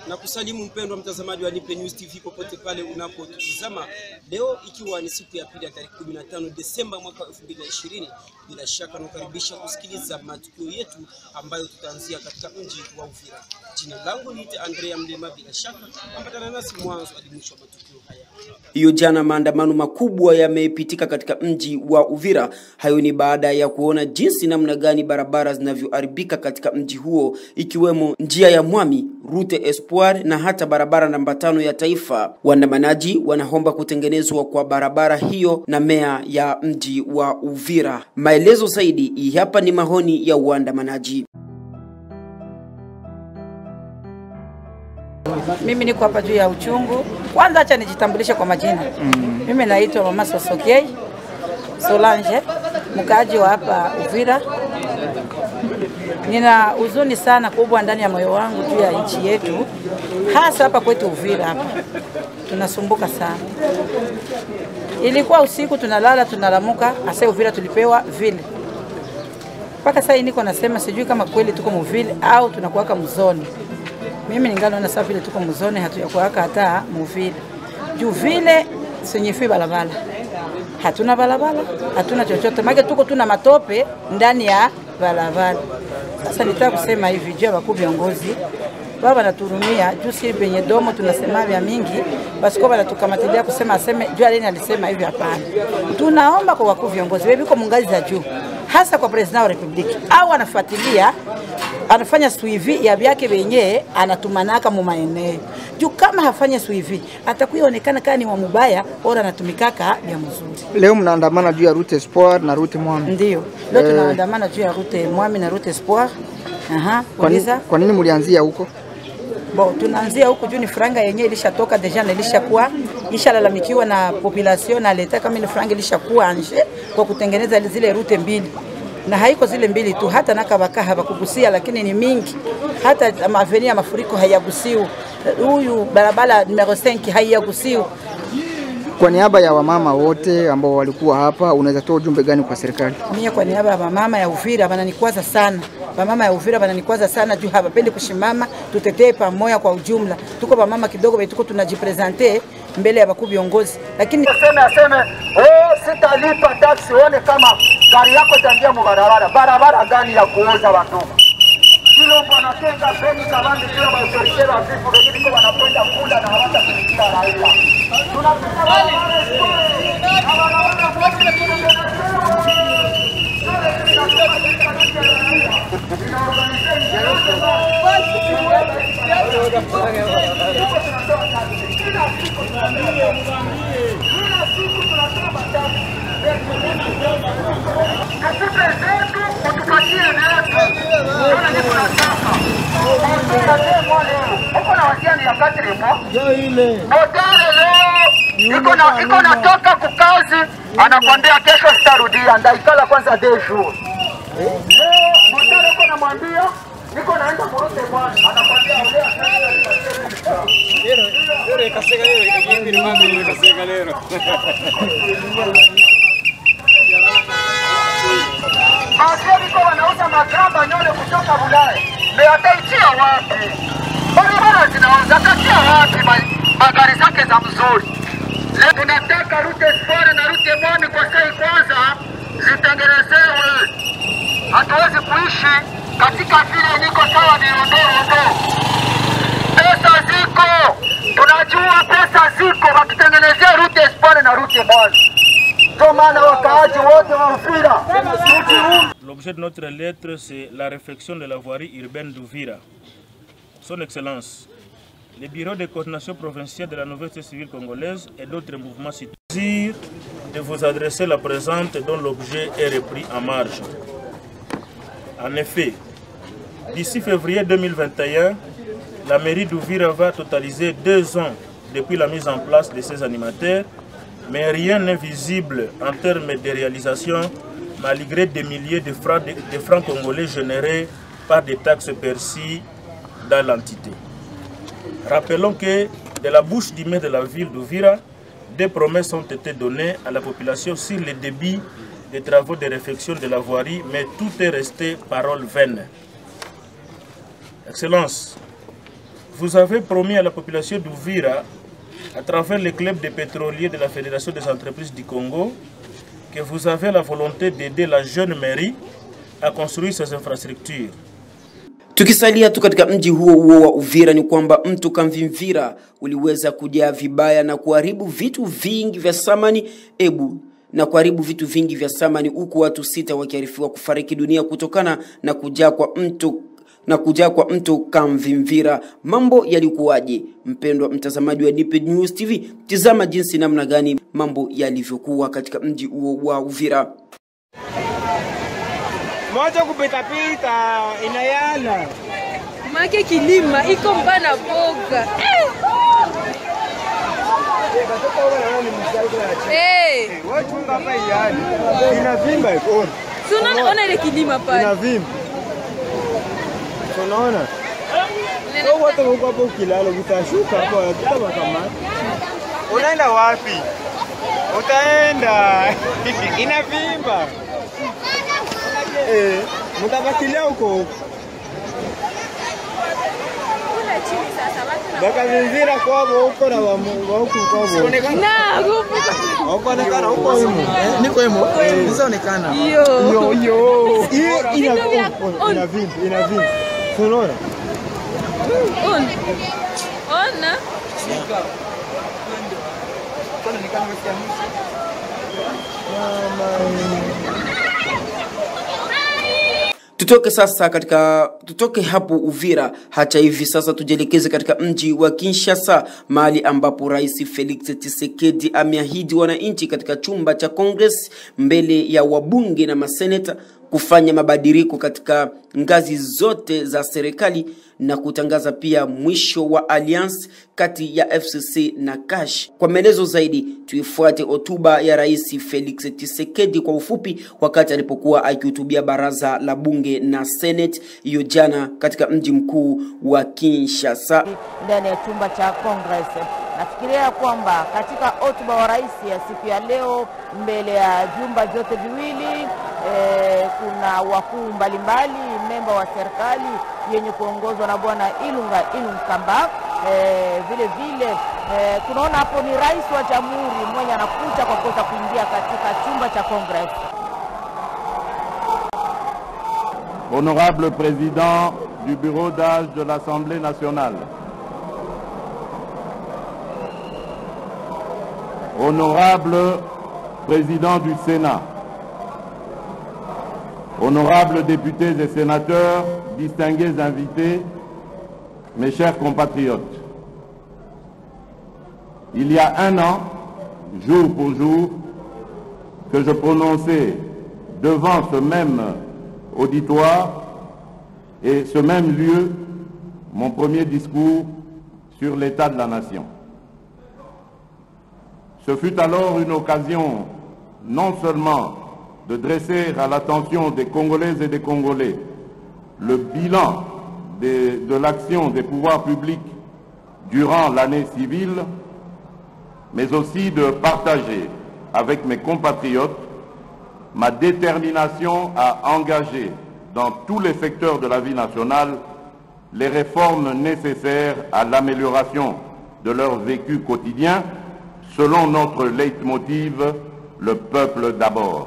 Na kusalimu mpendwa mtazamaji wa Nipe News TV popote pale unapotazama. Leo ikiwa ni siku ya pili ya tarehe 15 Desemba mwaka 2020, bila shaka nakukaribisha kusikiliza matukio yetu ambayo tutaanzia katika mji wa Uvira. Jina langu ni Andrea Mlima, bila shaka ambatana nasi mwanzo hadi mwisho wa matukio haya. Hiyo jana maandamano makubwa yamepitika katika mji wa Uvira. Hayo ni baada ya kuona jinsi namna gani barabara zinavyoharibika katika mji huo, ikiwemo njia ya Mwami, Route Espoir na hata barabara namba 5 ya taifa. Waandamanaji wanaomba kutengenezwa kwa barabara hiyo na meya ya mji wa Uvira. Maelezo zaidi hapa ni mahoni ya waandamanaji. Mimi niko hapa juu ya uchungu. Kwanza acha nijitambulishe kwa majina. Mimi naitwa Mama Sosokei Solange, mkaaji wa hapa Uvira. Nina huzuni sana kubwa ndani ya moyo wangu juu ya nchi yetu, hasa hapa kwetu Uvira hapa. Tunasumbuka sana. Ilikuwa usiku tunalala tunalamuka, asa Uvira tulipewa vile. Mpaka sasa niko nasema sijui kama kweli tuko mvile au tunakuwaka mzoni. Mimi ningano na sababu vile tuko mzoni hatuyakuwaka hata mvile. Juu vile sinyifi balabala. Hatuna balabala, hatuna chochote. Maana tuko tuna matope ndani ya balabala. Sasa nitaka kusema hivi juu ya wakuu viongozi, baba naturumia juu si benye domo tunasema vya mingi, basi kwa bana tukamatilia kusema aseme juu alini alisema hivi hapana. Tunaomba kwa wakuu viongozi wewe biko mungazi za juu, hasa kwa president wa republiki au anafuatilia anafanya suivi ya vyake wenyewe anatumanaka mu maeneo. Juu kama hafanya suivi atakuionekana kama ni wa mubaya ora anatumikaka ya mzuri. Leo mnaandamana juu ya Route Espoir na Route Mwami. Ndio. Leo tunaandamana juu ya Route Mwami na Route Espoir. Kwa nini mlianzia huko? Tunaanzia huko juu ni franga yenyewe ilishatoka deja na ilishakuwa ishalalamikiwa na population na leta kama ile franga ilishakuwa nje kwa kutengeneza zile route mbili. Na haiko zile mbili tu, hata nakabaka habakugusia, lakini ni mingi. Hata maveni ya mafuriko hayagusiwa. Huyu barabara numero 5 hayagusiwa. Kwa niaba ya wamama wote ambao walikuwa hapa, unaweza toa ujumbe gani kwa serikali? Mimi kwa niaba ya mama ya Uvira wananikwaza sana. Mama ya Uvira wananikwaza sana juu hawapendi kushimama, tutetee pamoja kwa ujumla. Tuko mama kidogo tuko tunajipresenter mbele ya wakuu viongozi. Lakini aseme sitalipa taxi, uone kama gari yako itaingia mbarabara. Barabara gani ya kuoza watu? Kilo bwana tenga beni kabandi kila maautorite wa vifu wengine kwa wanakwenda kula na hawata kufikia raia. Tunapita barabara iko natoka kukazi, anakwambia kesho sitarudia, ndaikala kwanza 2 jours. Motare uko namwambia niko naenda Route Mwami, anakwambia leo kaseka leo kiimbi ni mambo ni kaseka leo. Basi kwa wanauza magamba nyole kutoka Bulaya. Meataitia wapi? Barabara zinauza katia wapi magari zake za mzuri? Leo tunataka Route Espoir na Route Mwami kwa sai kwanza zitengenezewe. Hatuwezi kuishi katika vile niko sawa ni rondo. Pesa ziko. Tunajua pesa ziko, wakitengenezea Route Espoir na Route Mwami. L'objet de notre lettre, c'est la réflexion de la voirie urbaine d'Uvira. Son Excellence, le Bureau de coordination provinciale de la nouvelle société civile congolaise et d'autres mouvements citoyens de vous adresser la présente dont l'objet est repris en marge. En effet, d'ici février 2021, la mairie d'Uvira va totaliser 2 ans depuis la mise en place de ces animateurs, mais rien n'est visible en termes de réalisation malgré des milliers de francs congolais générés par des taxes perçues dans l'entité. Rappelons que de la bouche du maire de la ville d'Uvira, des promesses ont été données à la population sur le débit des travaux de réfection de la voirie, mais tout est resté parole vaine. Excellence, vous avez promis à la population d'Uvira, à travers le club des pétroliers de la Fédération des entreprises du Congo, que vous avez la volonté d'aider la jeune mairie à construire ses infrastructures. Tukisalia tu katika mji huo wa Uvira ni kwamba mto Kamvimvira uliweza kujaa vibaya na kuharibu vitu vingi vya samani huku watu 6 wakiarifiwa kufariki dunia kutokana na kujaa kwa mto Kamvimvira. Mambo yalikuwaje? Mpendwa mtazamaji wa DP News TV, tazama jinsi namna gani mambo yalivyokuwa katika mji huo wa Uvira. Moja kupita pita inayala. Make kilima iko mbana boga. Watu ngapa yani. Inavimba iko. Tunaona ile kilima pale. Inavimba. Tunaona. Kwa watu wako hapo kilalo utashuka hapo tutaba kama. Unaenda wapi? Utaenda. Inavimba. Mutabakilia huko. Kuna chini sasa watu na Bakavimvira kwao huko na huko kwao. na rupu. Huko huko huko. Niko hemo. Nisaonekana. Yo. Inavimba. Tunaona? Ona. Tutoke hapo Uvira. Hata hivi sasa tujelekeze katika mji wa Kinshasa, mahali ambapo Rais Felix Tshisekedi ameahidi wananchi katika chumba cha Congress mbele ya wabunge na maseneta kufanya mabadiliko katika ngazi zote za serikali na kutangaza pia mwisho wa alliance kati ya FCC na Kash. Kwa maelezo zaidi tuifuate hotuba ya Rais Felix Tshisekedi kwa ufupi wakati alipokuwa akihutubia baraza la bunge na Senate hiyo jana katika mji mkuu wa Kinshasa ndani ya chumba cha Congress. Nafikiria kwamba katika hotuba wa rais ya siku ya leo mbele ya jumba vyote viwili kuna wakuu mbalimbali memba wa serikali yenye kuongozwa na bwana Ilunga Kamba. Vile tunaona hapo ni rais wa jamhuri mwenye anakuja kwa kosa kuingia katika chumba cha Congress. Honorable président du bureau d'âge de l'Assemblée nationale, honorable président du Sénat, honorables députés et sénateurs, distingués invités, mes chers compatriotes, il y a un an, jour pour jour, que je prononçais devant ce même auditoire et ce même lieu mon premier discours sur l'état de la nation. Ce fut alors une occasion non seulement de dresser à l'attention des Congolaises et des Congolais le bilan de l'action des pouvoirs publics durant l'année civile, mais aussi de partager avec mes compatriotes ma détermination à engager dans tous les secteurs de la vie nationale les réformes nécessaires à l'amélioration de leur vécu quotidien selon notre leitmotiv, le peuple d'abord.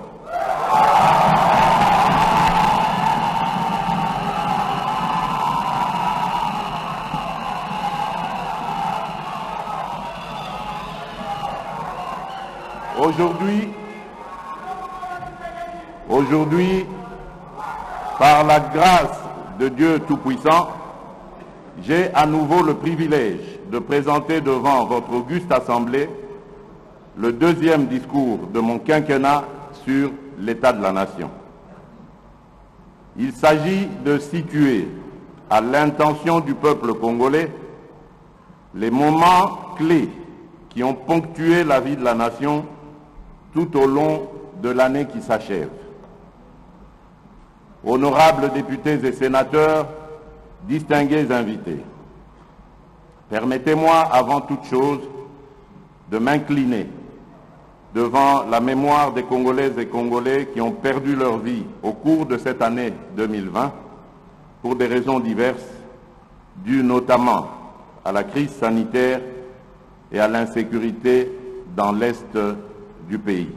Aujourd'hui, par la grâce de Dieu Tout-Puissant, j'ai à nouveau le privilège de présenter devant votre auguste Assemblée le deuxième discours de mon quinquennat sur l'état de la nation. Il s'agit de situer à l'intention du peuple congolais les moments clés qui ont ponctué la vie de la nation tout au long de l'année qui s'achève. Honorables députés et sénateurs, distingués invités, permettez-moi avant toute chose de m'incliner devant la mémoire des Congolaises et Congolais qui ont perdu leur vie au cours de cette année 2020 pour des raisons diverses, dues notamment à la crise sanitaire et à l'insécurité dans l'Est du pays.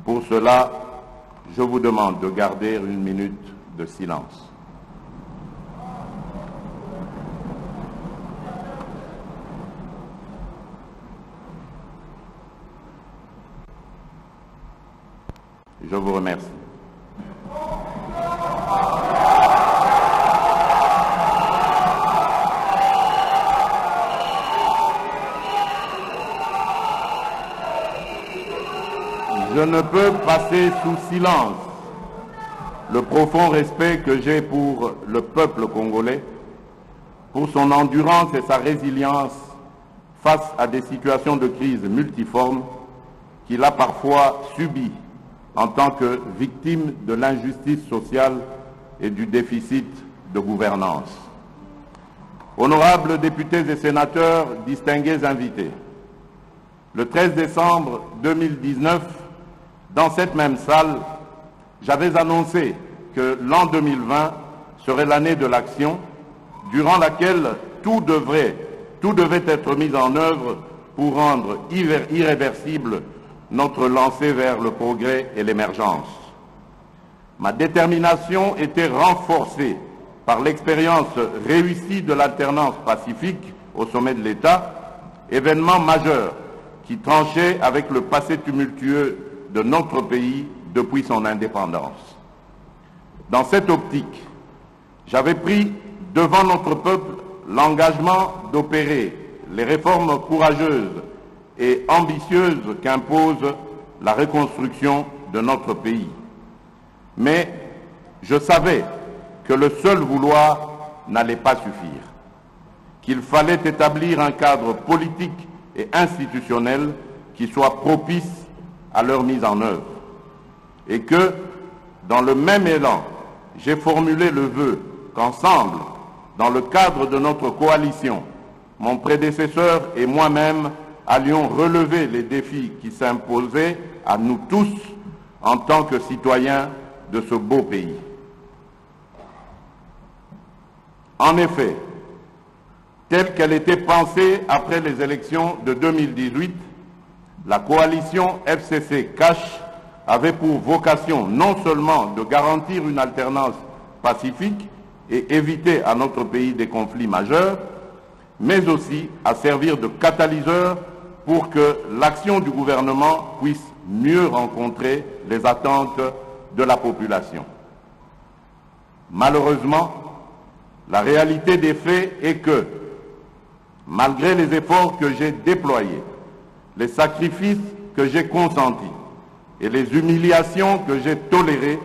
Pour cela, je vous demande de garder une minute de silence. Je vous remercie. Je ne peux passer sous silence le profond respect que j'ai pour le peuple congolais, pour son endurance et sa résilience face à des situations de crise multiformes qu'il a parfois subies en tant que victime de l'injustice sociale et du déficit de gouvernance. Honorables députés et sénateurs, distingués invités, le 13 décembre 2019, dans cette même salle, j'avais annoncé que l'an 2020 serait l'année de l'action, durant laquelle tout devait être mis en œuvre pour rendre irréversible notre lancée vers le progrès et l'émergence. Ma détermination était renforcée par l'expérience réussie de l'alternance pacifique au sommet de l'État, événement majeur qui tranchait avec le passé tumultueux de notre pays depuis son indépendance. Dans cette optique, j'avais pris devant notre peuple l'engagement d'opérer les réformes courageuses et ambitieuses qu'impose la reconstruction de notre pays. Mais je savais que le seul vouloir n'allait pas suffire, qu'il fallait établir un cadre politique et institutionnel qui soit propice à leur mise en œuvre. Et que, dans le même élan, j'ai formulé le vœu qu'ensemble, dans le cadre de notre coalition, mon prédécesseur et moi-même allions relever les défis qui s'imposaient à nous tous en tant que citoyens de ce beau pays. En effet, telle qu'elle était pensée après les élections de 2018, la coalition FCC-CACH avait pour vocation non seulement de garantir une alternance pacifique et éviter à notre pays des conflits majeurs, mais aussi à servir de catalyseur pour que l'action du gouvernement puisse mieux rencontrer les attentes de la population. Malheureusement, la réalité des faits est que, malgré les efforts que j'ai déployés, les sacrifices que j'ai consentis et les humiliations que j'ai tolérées,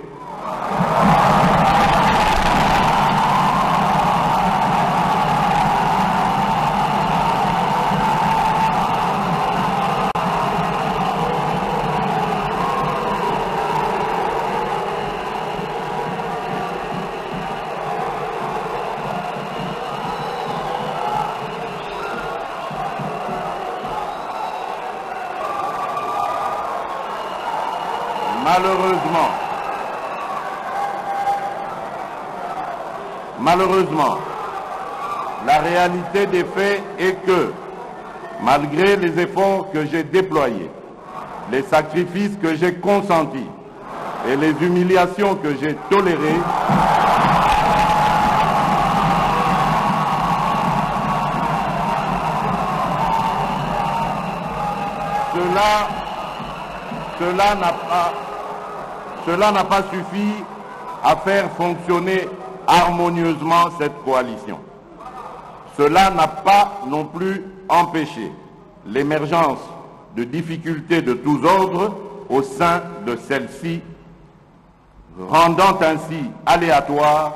Malheureusement, la réalité des faits est que, malgré les efforts que j'ai déployés, les sacrifices que j'ai consentis et les humiliations que j'ai tolérées, cela n'a pas suffi à faire fonctionner harmonieusement cette coalition. Cela n'a pas non plus empêché l'émergence de difficultés de tous ordres au sein de celle-ci, rendant ainsi aléatoire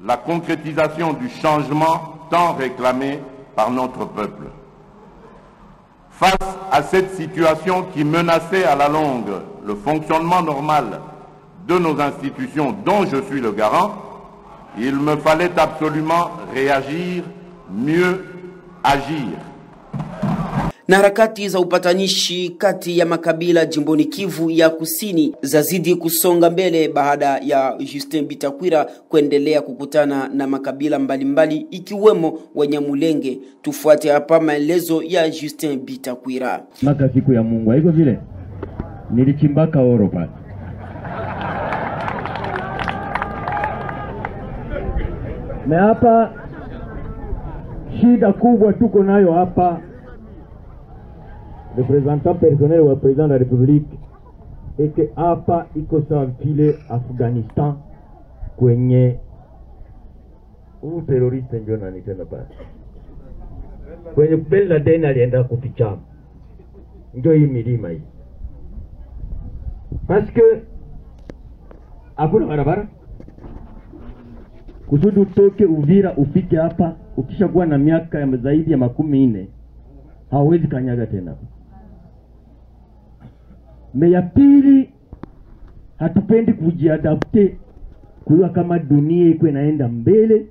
la concrétisation du changement tant réclamé par notre peuple. Face à cette situation qui menaçait à la longue le fonctionnement normal de nos institutions dont je suis le garant, il me fallait absolument réagir, mieux agir. Na harakati za upatanishi kati ya makabila jimboni Kivu ya Kusini zazidi kusonga mbele baada ya Justin Bitakwira kuendelea kukutana na makabila mbalimbali ikiwemo Wanyamulenge. Tufuate hapa maelezo ya Justin Bitakwira. Maka siku ya Mungu haiko vile nilichimbaka oro pale. Na hapa shida kubwa tuko nayo hapa, representant personnel wa president de la République, eke hapa iko sawa vile Afghanistan kwenye terroriste ndio nani tena pale kwenye Ben Laden alienda kufichama, ndio hii milima hii, parce que hakuna barabara kusudi utoke Uvira ufike hapa. Ukishakuwa na miaka ya zaidi ya 40 hauwezi kanyaga tena. Ya pili, hatupendi kujiadapte kuwa kama dunia iko inaenda mbele,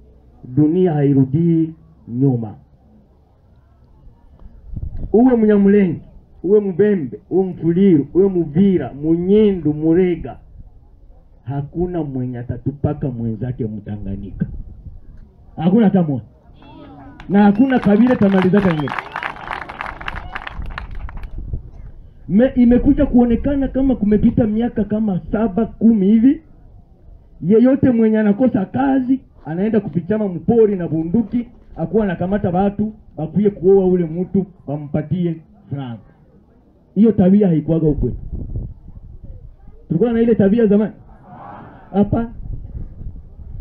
dunia hairudi nyuma. Uwe Mnyamulenge, uwe Mubembe, uwe Mfuliru, uwe Muvira, Munyindu, Murega, hakuna mwenye atatupaka mwenzake Mtanganyika. Hakuna hata mmoja. Na hakuna kabila tamalizaka ingine. Imekuja kuonekana kama kumepita miaka kama 7-10 hivi, yeyote mwenye anakosa kazi anaenda kufichama mpori na bunduki, akuwa anakamata watu bakuye kuoa ule mtu wampatie franc. Hiyo tabia haikuaga ukwetu. Tulikuwa na ile tabia zamani. Hapa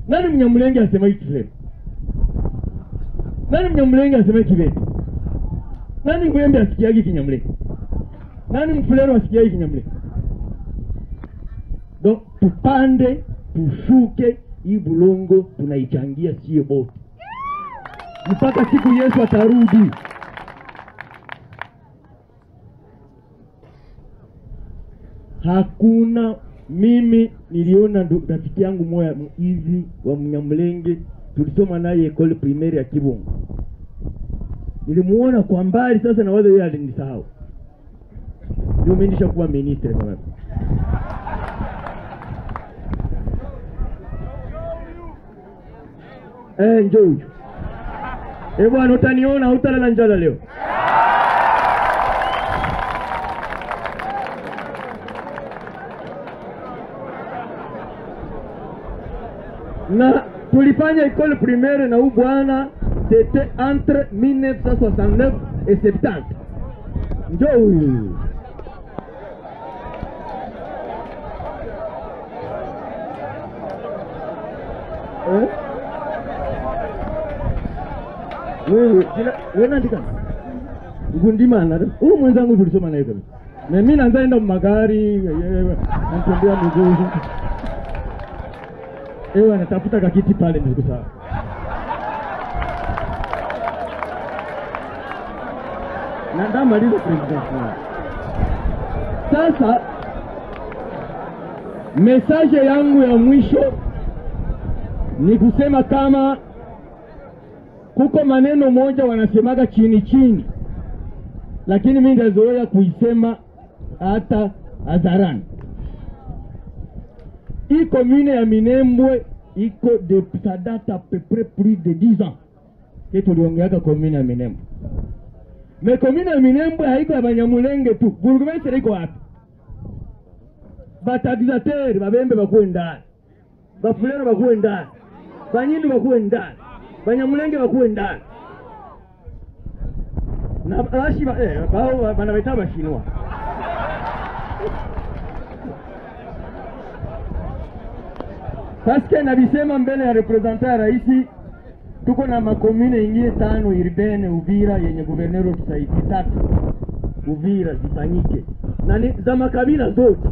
nani Mnyamulenge asema hicho leo? Nani Mnyamulenge asema kibeti? Nani Mwembe asikiagi Kinyamulenge? Nani Mfulero asikiagi Kinyamulenge? Donc tupande tushuke hii bulongo, tunaichangia sie bote mpaka siku Yesu atarudi. Hakuna, mimi niliona rafiki yangu moya hivi wa Mnyamulenge, tulisoma naye école primaire ya Kibungo. Nilimuona kwa mbali, sasa na wazo yeye alinisahau. Ndio mimi nishakuwa ministre kama. Njoo. Bwana utaniona utalala njala leo. Na tulifanya école primaire na bwana, c'était entre 1969 et 70. Njoo. Wewe ndika ngundimana huyu mwenzangu tulisoma naye kabisa, na mimi naanza magari natembea miguu. Anatafuta kakiti pale ndio sawa. Na ndamaliza president. Sasa message yangu ya mwisho ni kusema kama kuko maneno moja wanasemaga chini chini, lakini mimi ndazoea kuisema hata hadharani. Hii commune ya Minembwe iko de date à peu près plus de 10 ans que tuliongeaka commune ya Minembwe. Mais commune ya Minembwe haiko ya Banyamulenge tu. Burugumestre iko wapi? Batagizateur babembe bakuwe ndani, Bafulero bakuwe ndani, Banyindu bakuwe ndani, Banyamulenge bakuwe ndani. Na bashi bao banabeta bashinwa. Paske nabisema mbele ya representant ya raisi, tuko na makomune ingine 5 urbaine Uvira yenye guvernero tusaidi 3 Uvira zifanyike na ni za makabila zote.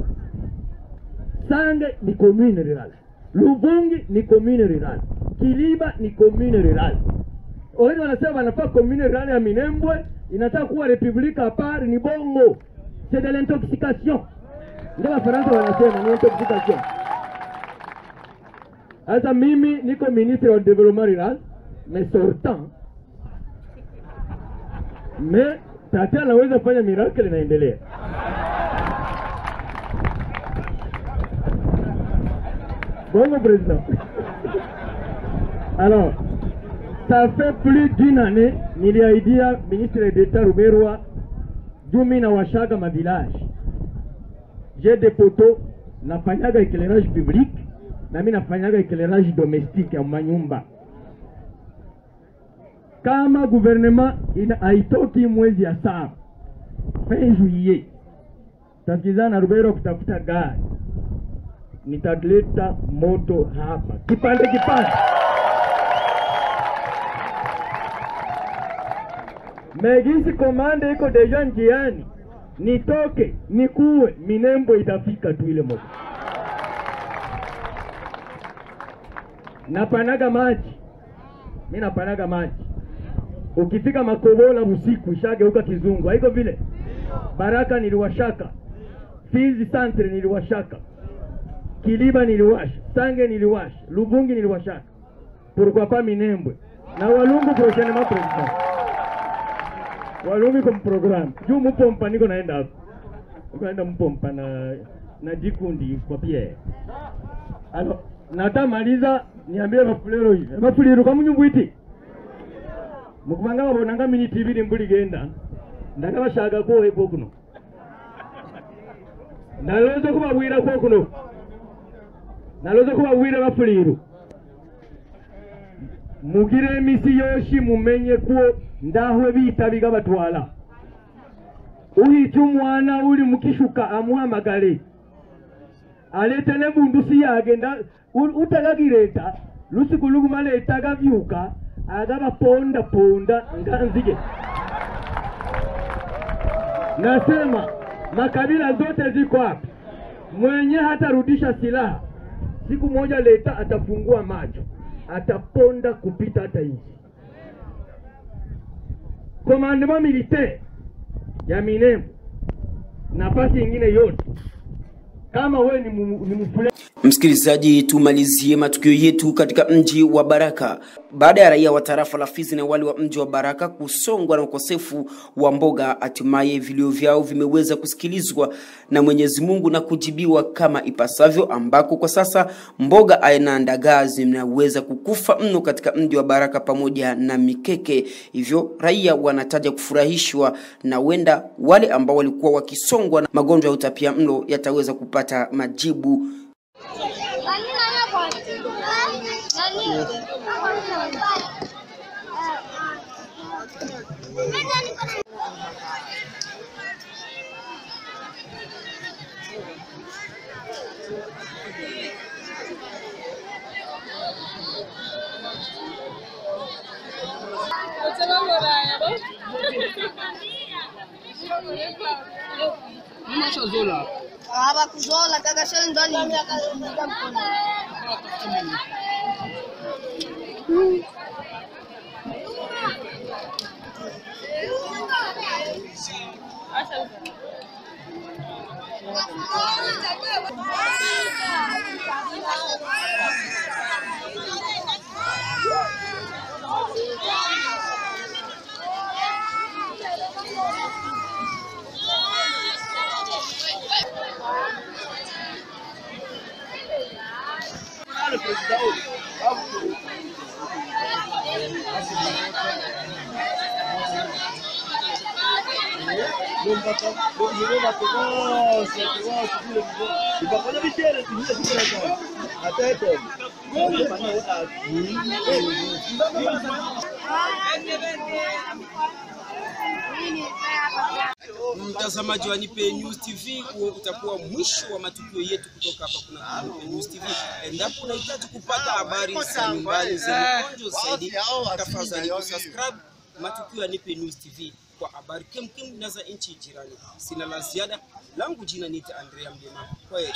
Sange ni commune rurale, Luvungi ni commune rurale, Kiliba ni commune rurale. Wao wanasema wanafaa commune rurale ya Minembwe inataka kuwa republique à part, ni bongo. C'est de l'intoxication. Ndio Wafaransa wanasema ni intoxication. Asa mimi niko ministre wa développement rural, mais sortant. Mais Tata anaweza kufanya miracle inaendelea. Bongo président. Alors, ça fait plus d'une année, niliaidia ministre d'État Ruberwa jumi na washaga ma village. J'ai des poteaux, nafanyaga éclairage public, na mimi nafanyaga éclairage domestique ya manyumba. Kama gouvernement haitoki mwezi ya saba, fin juillet, takizana Ruberwa kutafuta gari, nitaleta moto hapa. Kipande. Megisi komande iko deja njiani. Nitoke, nikuwe, Minembwe itafika tu ile moto. Napanaga maji. Mimi napanaga maji. Ukifika Makobola usiku ishageuka kizungu. Haiko vile. Baraka niliwashaka. Fizi Centre niliwashaka. Kiliba niliwasha. Sange niliwasha. Lubungi niliwashaka. Pourquoi pas Minembwe? Na Walungu prochainement président. Walungu kwa program. Juu mpompa niko naenda hapo. Naenda mpompa na jikundi kwa Pierre. Alors, natamaliza niambie bafulero hivi. Bafuliro kwa munyumbuiti. Mukubanga babonanga mini TV limbuli genda. Ndanga bashaga ko hepo kuno. Nalozo kubabwira ko kuno. Nalozo kubabwira bafuliro. Mugire emisi yoshi mumenye ko ndahwe bitabiga batwala. Uhitu mwana uli mukishuka amuhamagale. Alete ne bundusi yagenda utagagireta lusikuluguma leta gavyuka agaba ponda nganzige. Nasema makabila zote ziko hapa. Mwenye hatarudisha silaha siku moja leta atafungua macho, ataponda kupita hata hivi. Commandement militaire ya Minembwe nafasi nyingine yote kama wewe ni mfule. Msikilizaji, tumalizie matukio yetu katika mji wa Baraka. Baada ya raia wa tarafa la Fizi na wale wa mji wa Baraka kusongwa na ukosefu wa mboga, hatimaye vilio vyao vimeweza kusikilizwa na Mwenyezi Mungu na kujibiwa kama ipasavyo, ambako kwa sasa mboga aina ndagaa zinaweza kukufa mno katika mji wa Baraka pamoja na mikeke. Hivyo raia wanataja kufurahishwa na wenda wale ambao walikuwa wakisongwa na magonjwa ya utapia mlo yataweza kupata majibu. Abakuzola kakashele ndani Mtazamaji wa Nipe News TV, huo utakuwa mwisho wa matukio yetu kutoka hapa kuna Nipe News TV. Endapo unahitaji kupata habari za nyumbani za mkonjo zaidi, tafadhali subscribe matukio ya Nipe News TV kwa habari kemkem na za nchi jirani. Sina la ziada, langu jina ni Andrea Mlema. Kwaheri.